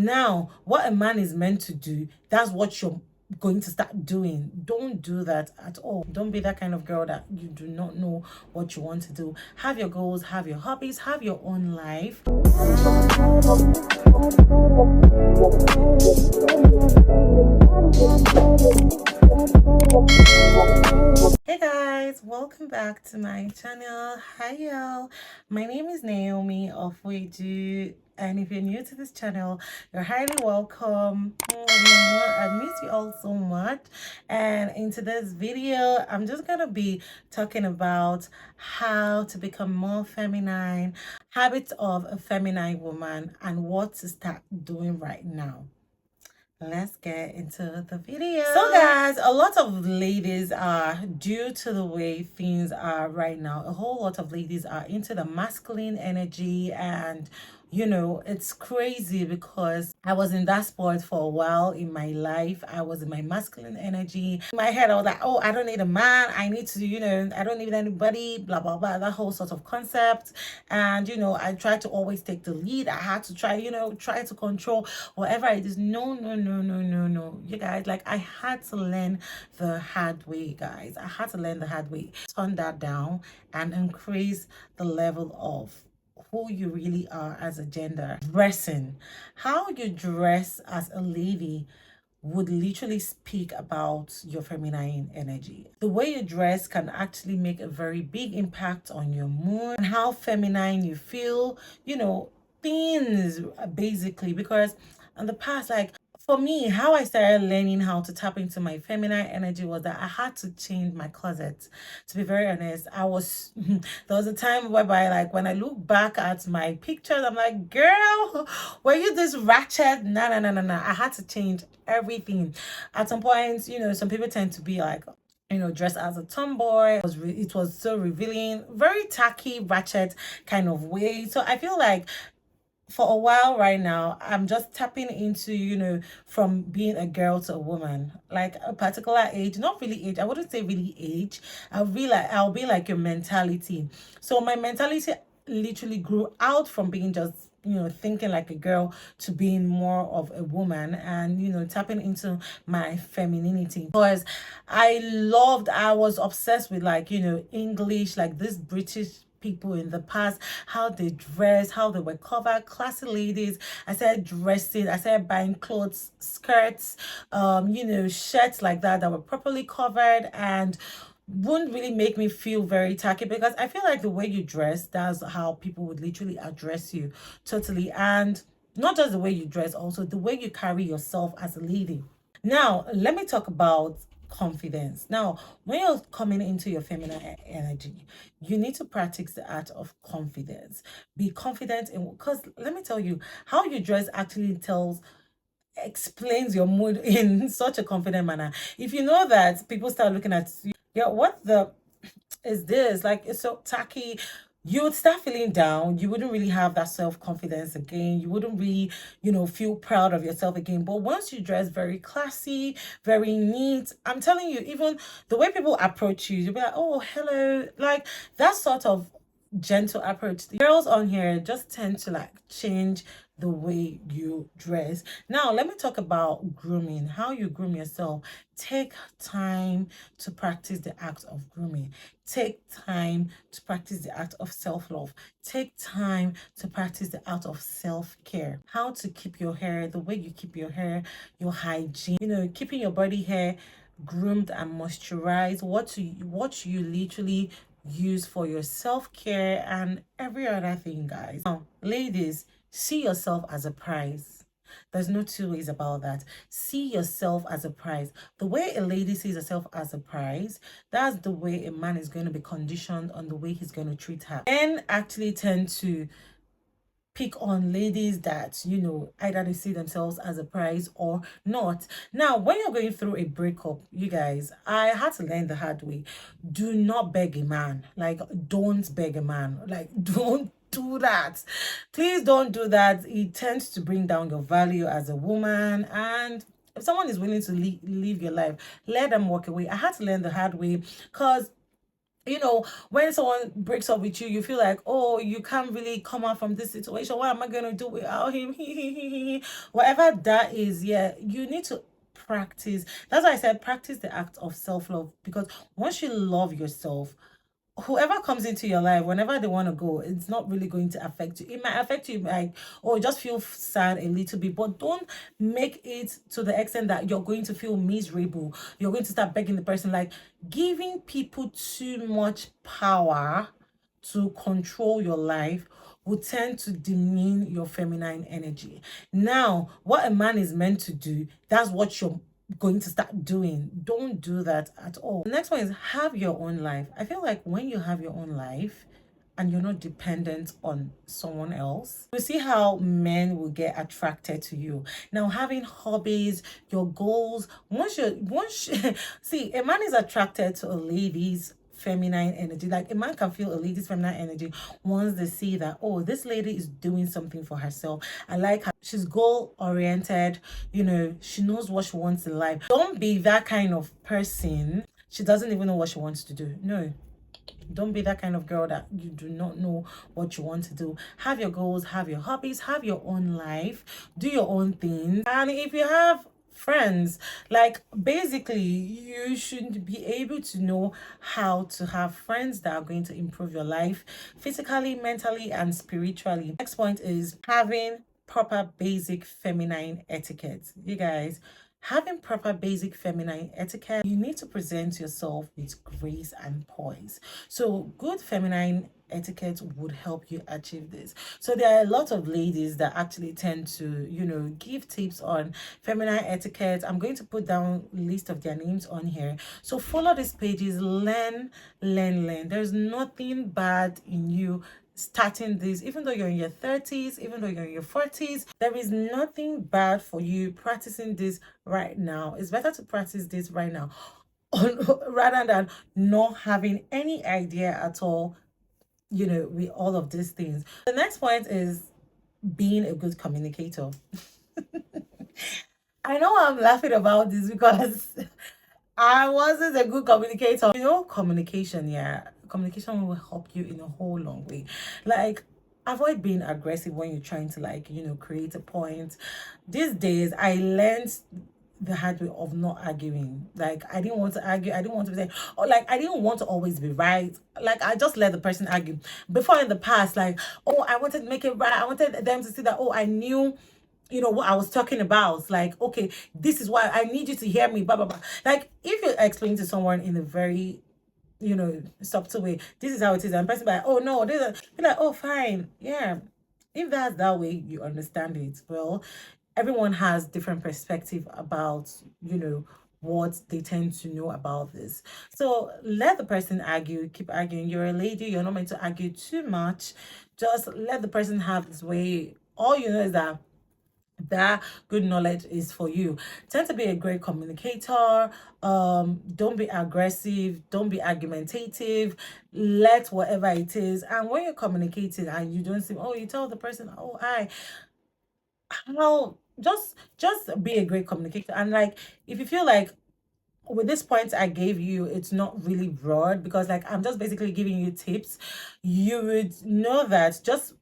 Now, what a man is meant to do, that's what you're going to start doing. Don't do that at all. Don't be that kind of girl that you do not know what you want to do. Have your goals, have your hobbies, have your own life. Hey guys, welcome back to my channel. Hi y'all, my name is Naomi of We Do, and if you're new to this channel, you're highly welcome. I miss you all so much. And in today's video, I'm just gonna be talking about how to become more feminine, habits of a feminine woman, and what to start doing right now. Let's get into the video. So guys, a lot of ladies are, due to the way things are right now, a whole lot of ladies are into the masculine energy, and you know, it's crazy because I was in that sport for a while in my life. I was in my masculine energy. In my head, I was like, oh, I don't need a man. I need to, you know, I don't need anybody, blah, blah, blah, that whole sort of concept. And, you know, I tried to always take the lead. I had to try, you know, try to control whatever it is. No, no, no, no, no, no. You guys, like, I had to learn the hard way, guys. I had to learn the hard way. Turn that down and increase the level of who you really are as a gender. Dressing, how you dress as a lady would literally speak about your feminine energy. The way you dress can actually make a very big impact on your mood and how feminine you feel, you know, things basically. Because in the past, like, for me, how I started learning how to tap into my feminine energy was that I had to change my closet. To be very honest, I was there was a time whereby, like, when I look back at my pictures, I'm like, girl, were you this ratchet? No, no, no, no, no. I had to change everything. At some point, you know, some people tend to be like, you know, dressed as a tomboy. It was so revealing, very tacky, ratchet kind of way. So I feel like for a while right now, I'm just tapping into, you know, from being a girl to a woman, like a particular age, not really age, I wouldn't say really age. I'll be like your mentality. So my mentality literally grew out from being just, you know, thinking like a girl to being more of a woman, and you know, tapping into my femininity. Because I was obsessed with, like, you know, English, like this British people in the past, how they dress, how they were covered, classy ladies. I started dressing, I started buying clothes, skirts, you know, shirts like that were properly covered and wouldn't really make me feel very tacky, because I feel like the way you dress, that's how people would literally address you totally. And not just the way you dress, also the way you carry yourself as a lady. Now, let me talk about confidence. Now, when you're coming into your feminine energy, you need to practice the art of confidence. Be confident in, because let me tell you, how you dress actually explains your mood in such a confident manner. If you know that people start looking at you, yeah, what the is this? Like, it's so tacky. You would start feeling down. You wouldn't really have that self-confidence again. You wouldn't really, you know, feel proud of yourself again. But once you dress very classy, very neat, I'm telling you, even the way people approach you, you'll be like, oh, hello. Like, that sort of gentle approach. The girls on here just tend to, like, change the way you dress. Now, let me talk about grooming, how you groom yourself. Take time to practice the act of grooming. Take time to practice the act of self-love. Take time to practice the art of self-care. How to keep your hair, the way you keep your hair, your hygiene, you know, keeping your body hair groomed and moisturized, what you literally use for your self-care and every other thing, guys. Now, ladies, see yourself as a prize. There's no two ways about that. See yourself as a prize. The way a lady sees herself as a prize, that's the way a man is going to be conditioned on the way he's going to treat her. Men actually tend to pick on ladies that, you know, either they see themselves as a prize or not. Now, when you're going through a breakup, you guys, I had to learn the hard way. Do not beg a man. Like, don't beg a man. Like, don't do that. Please don't do that. It tends to bring down your value as a woman. And if someone is willing to leave your life, let them walk away. I had to learn the hard way, because When someone breaks up with you, you feel like, oh, you can't really come out from this situation. What am I gonna do without him? Whatever that is, yeah, you need to practice. That's why I said practice the act of self-love, because once you love yourself, whoever comes into your life, whenever they want to go, it's not really going to affect you. It might affect you, like, or just feel sad a little bit, but don't make it to the extent that you're going to feel miserable. You're going to start begging the person. Like, giving people too much power to control your life will tend to demean your feminine energy. Now, what a man is meant to do, that's what you're going to start doing. Don't do that at all. The next one is have your own life. I feel like when you have your own life and you're not dependent on someone else, you see how men will get attracted to you. Now, having hobbies, your goals, once see, a man is attracted to a lady's feminine energy. Like, a man can feel a lady's feminine energy once they see that, oh, this lady is doing something for herself. I like her. She's goal oriented. She knows what she wants in life. Don't be that kind of person. She doesn't even know what she wants to do. No, don't be that kind of girl that you do not know what you want to do. Have your goals, have your hobbies, have your own life, do your own things. And if you have friends, like, basically you should be able to know how to have friends that are going to improve your life physically, mentally, and spiritually. Next point is having proper basic feminine etiquette. You guys, having proper basic feminine etiquette, you need to present yourself with grace and poise. So good feminine etiquette would help you achieve this. So there are a lot of ladies that actually tend to, give tips on feminine etiquette. I'm going to put down a list of their names on here. So follow these pages, learn. There's nothing bad in you starting this. Even though you're in your 30s, even though you're in your 40s, there is nothing bad for you practicing this right now. It's better to practice this right now rather than not having any idea at all, with all of these things. The next point is being a good communicator. I know I'm laughing about this because I wasn't a good communicator. Communication, yeah. Communication will help you in a whole long way. Like, avoid being aggressive when you're trying to, like, create a point. These days, I learned the hard way of not arguing. Like, I didn't want to argue. I didn't want to say, or like, I didn't want to always be right. Like, I just let the person argue. Before, in the past, like, oh, I wanted to make it right. I wanted them to see that, oh, I knew what I was talking about. Like, okay, this is why I need you to hear me, blah blah blah. Like, if you explain to someone in a very, subtle way, this is how it is, and person be like, oh no, this is, be like, oh fine, yeah. If that's that way you understand it, well, everyone has different perspective about, what they tend to know about this. So let the person argue, keep arguing. You're a lady, you're not meant to argue too much. Just let the person have his way. All you know is that good knowledge is for you. Tend to be a great communicator. Don't be aggressive, don't be argumentative. Let whatever it is, and when you're communicating and you don't seem, oh, you tell the person, oh, I how just be a great communicator. And, like, if you feel like with this point I gave you, it's not really broad, because, like, I'm just basically giving you tips. You would know that, just,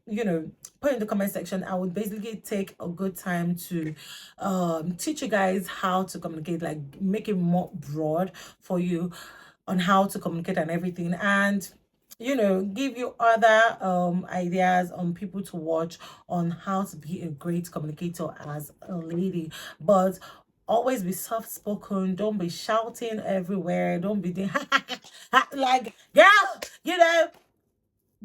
put in the comment section. I would basically take a good time to teach you guys how to communicate, like, make it more broad for you on how to communicate and everything, and give you other ideas on people to watch on how to be a great communicator as a lady. But always be soft spoken. Don't be shouting everywhere. Don't be doing like, girl,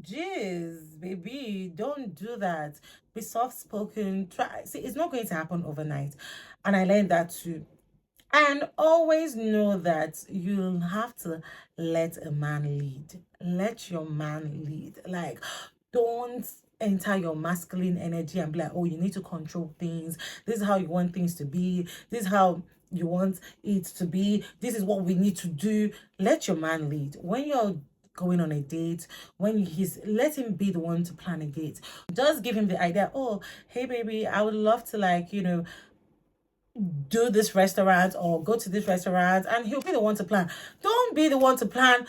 jeez, baby, don't do that. Be soft spoken. Try, see, it's not going to happen overnight, and I learned that too. And always know that you'll have to let a man lead. Let your man lead. Like, don't enter your masculine energy and be like, oh, you need to control things. This is how you want things to be. This is how you want it to be. This is what we need to do. Let your man lead. When you're going on a date, when let him be the one to plan a date. Just give him the idea, oh, hey baby, I would love to, like, do this restaurant or go to this restaurant, and he'll be the one to plan. Don't be the one to plan.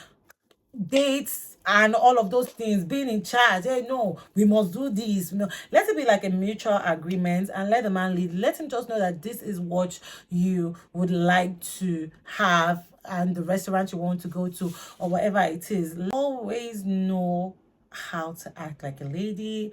dates and all of those things, being in charge. Hey, no, we must do this. No, let it be like a mutual agreement and let the man lead. Let him just know that this is what you would like to have and the restaurant you want to go to or whatever it is. Always know how to act like a lady.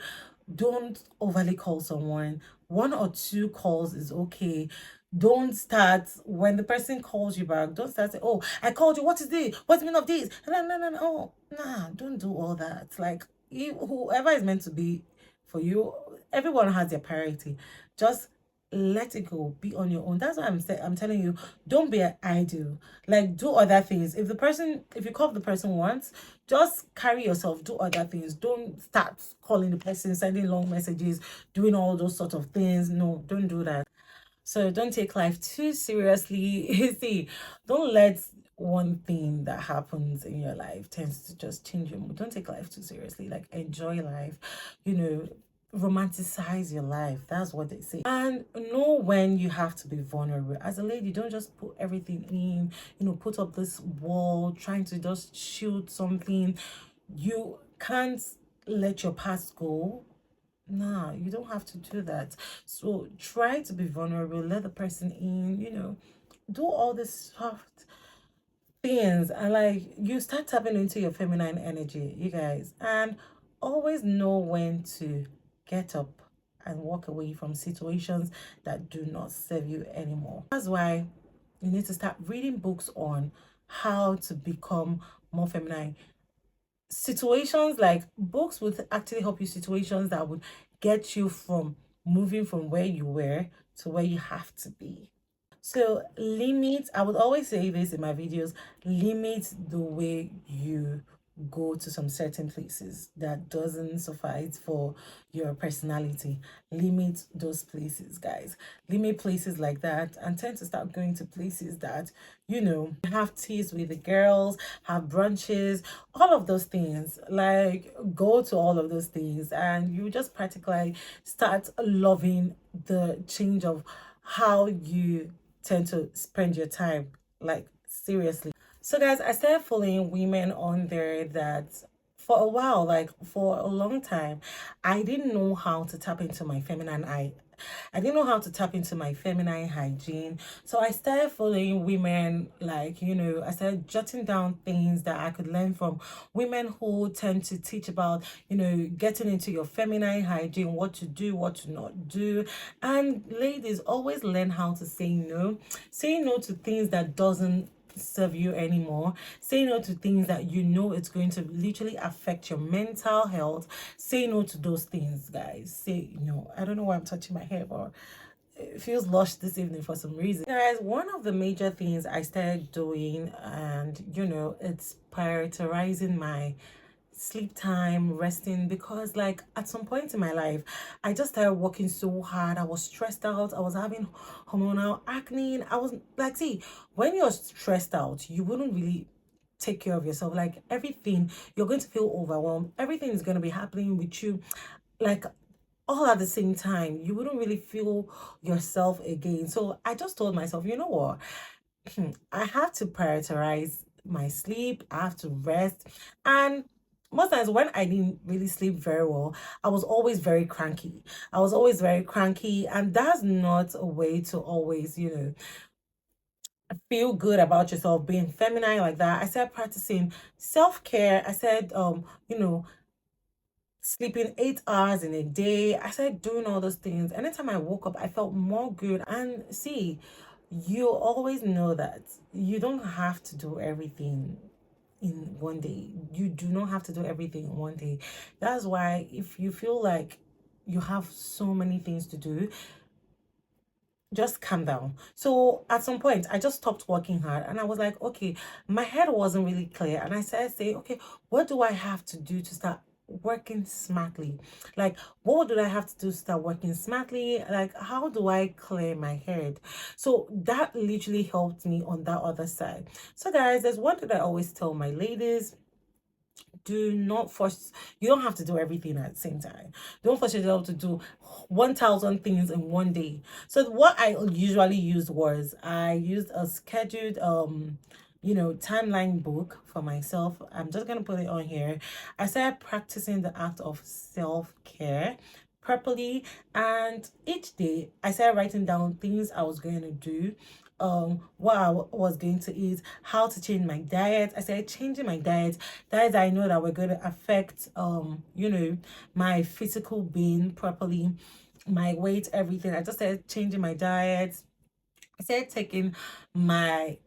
Don't overly call someone. One or two calls is okay. Don't start when the person calls you back. Don't start saying, "Oh, I called you. What is this? What's the meaning of this?" No, no, no, no. Oh, nah, don't do all that. Like, you, whoever is meant to be for you, everyone has their priority. Just let it go. Be on your own. That's what I'm telling you. Don't be an idle. Like, do other things. If you call the person once, just carry yourself. Do other things. Don't start calling the person, sending long messages, doing all those sort of things. No, don't do that. So don't take life too seriously. See, don't let one thing that happens in your life tends to just change your mood. Don't take life too seriously. Like, enjoy life, you know, romanticize your life. That's what they say. And know when you have to be vulnerable. As a lady, don't just put everything in, put up this wall, trying to just shield something. You can't let your past go. Nah, you don't have to do that. So try to be vulnerable, let the person in, do all this soft things and like you start tapping into your feminine energy, you guys, and always know when to get up and walk away from situations that do not serve you anymore. That's why you need to start reading books on how to become more feminine. Situations like books would actually help you, situations that would get you from moving from where you were to where you have to be. So limit, I would always say this in my videos, limit the way you go to some certain places that doesn't suffice for your personality. Limit those places, guys. Limit places like that and tend to start going to places that, have teas with the girls, have brunches, all of those things. Like, go to all of those things and you just practically start loving the change of how you tend to spend your time, like, seriously. So guys, I started following women on there that for a while, like for a long time, I didn't know how to tap into my feminine I didn't know how to tap into my feminine hygiene. So I started following women, like, I started jotting down things that I could learn from women who tend to teach about, getting into your feminine hygiene, what to do, what to not do. And ladies, always learn how to say no. Say no to things that doesn't serve you anymore. Say no to things that it's going to literally affect your mental health. Say no to those things, guys. Say no. I don't know why I'm touching my hair, but it feels lush this evening for some reason. Guys, one of the major things I started doing, and it's prioritizing my sleep time, resting, because like at some point in my life I just started working so hard. I was stressed out, I was having hormonal acne. I was like, see, when you're stressed out you wouldn't really take care of yourself. Like, everything, you're going to feel overwhelmed, everything is going to be happening with you, like, all at the same time. You wouldn't really feel yourself again. So I just told myself, you know what, I have to prioritize my sleep, I have to rest. And most times when I didn't really sleep very well, I was always very cranky. I was always very cranky, and that's not a way to always, feel good about yourself, being feminine like that. I started practicing self-care. I said, sleeping 8 hours in a day. I started doing all those things. Anytime I woke up, I felt more good. And see, you always know that you don't have to do everything in one day. You do not have to do everything in one day. That's why if you feel like you have so many things to do, just calm down. So at some point, I just stopped working hard and I was like, okay, my head wasn't really clear. And I started saying, okay, what do I have to do to start working smartly? Like, what do I have to do to start working smartly? Like, how do I clear my head? So that literally helped me on that other side. So guys, there's one thing I always tell my ladies: do not force, you don't have to do everything at the same time. Don't force yourself to do 1,000 things in one day. So what I usually used was, I used a scheduled timeline book for myself. I'm just gonna put it on here. I started practicing the act of self-care properly, and each day I started writing down things I was going to do, what I was going to eat, how to change my diet. I started changing my diet, diets I know that were going to affect my physical being properly, my weight, everything. I just started changing my diet. I started taking my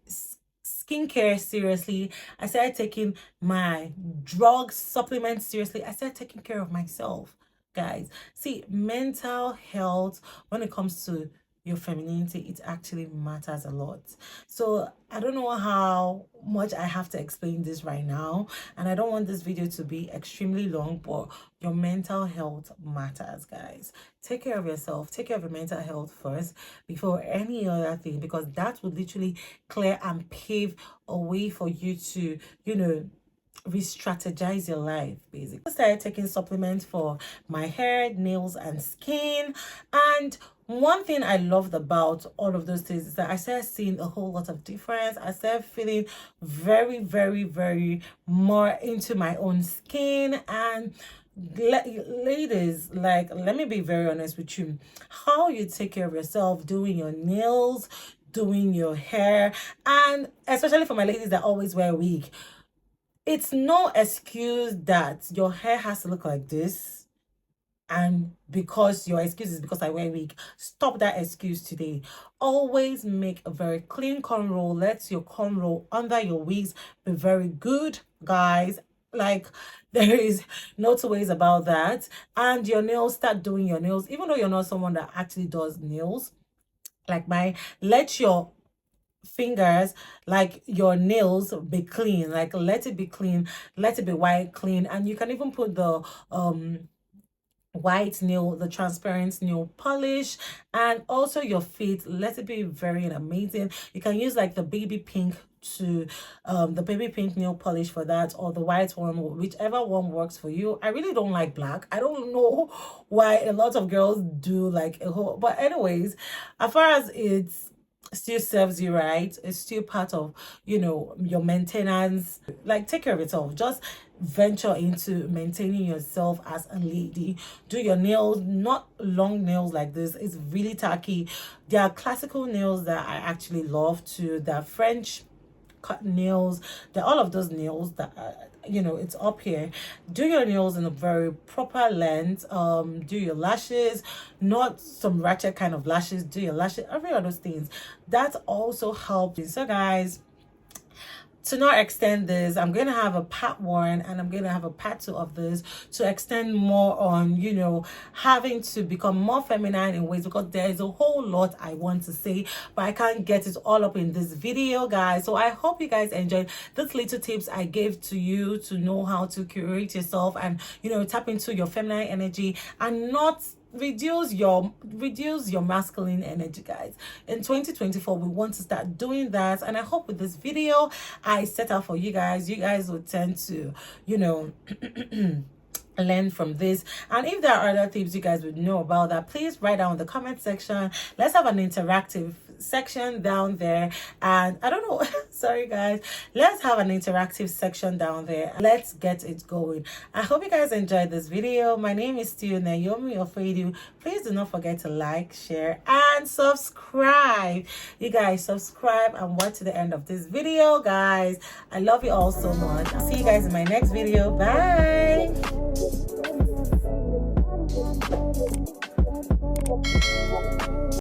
skincare seriously. I started taking my drug supplements seriously. I started taking care of myself, guys. See, mental health, when it comes to your femininity, it actually matters a lot. So I don't know how much I have to explain this right now, and I don't want this video to be extremely long, but your mental health matters, guys. Take care of yourself, take care of your mental health first before any other thing, because that would literally clear and pave a way for you to re-strategize your life. Basically, I started taking supplements for my hair, nails, and skin. And one thing I loved about all of those things is that I started seeing a whole lot of difference. I started feeling very, very, very more into my own skin. And ladies, like, let me be very honest with you, how you take care of yourself, doing your nails, doing your hair, and especially for my ladies that always wear a wig, it's no excuse that your hair has to look like this, and because your excuse is because I wear a wig. Stop that excuse today. Always make a very clean cornrow. Let your cornrow under your wigs be very good, guys. Like, there is no two ways about that. And your nails, start doing your nails, even though you're not someone that actually does nails like mine. Let your fingers, like your nails, be clean. Like, let it be clean, let it be white clean. And you can even put the white nail, the transparent nail polish. And also your feet, let it be very amazing. You can use like the baby pink nail polish for that, or the white one, whichever one works for you. I really don't like black. I don't know why a lot of girls do like a whole, but anyways, as far as it's still serves you right, it's still part of your maintenance. Like, take care of yourself. Just venture into maintaining yourself as a lady. Do your nails, not long nails like this, it's really tacky. There are classical nails that I actually love too. The French cut nails, all of those nails that it's up here. Do your nails in a very proper length. Do your lashes, not some ratchet kind of lashes. Do your lashes, every of those things. That also helps. So guys, to not extend this, I'm going to have a part 1 and I'm going to have a part 2 of this to extend more on, having to become more feminine in ways, because there is a whole lot I want to say, but I can't get it all up in this video, guys. So I hope you guys enjoyed these little tips I gave to you to know how to curate yourself and, tap into your feminine energy and not reduce your masculine energy, guys. In 2024, we want to start doing that, and I hope with this video I set out for you guys will tend to learn from this. And if there are other tips you guys would know about that, please write down in the comment section. Let's have an interactive section down there. And I don't know, sorry guys, let's have an interactive section down there. Let's get it going. I hope you guys enjoyed this video. My name is still Naomi Ofedu. Please do not forget to like, share, and subscribe. You guys subscribe and watch to the end of this video, guys. I love you all so much. I'll see you guys in my next video. Bye.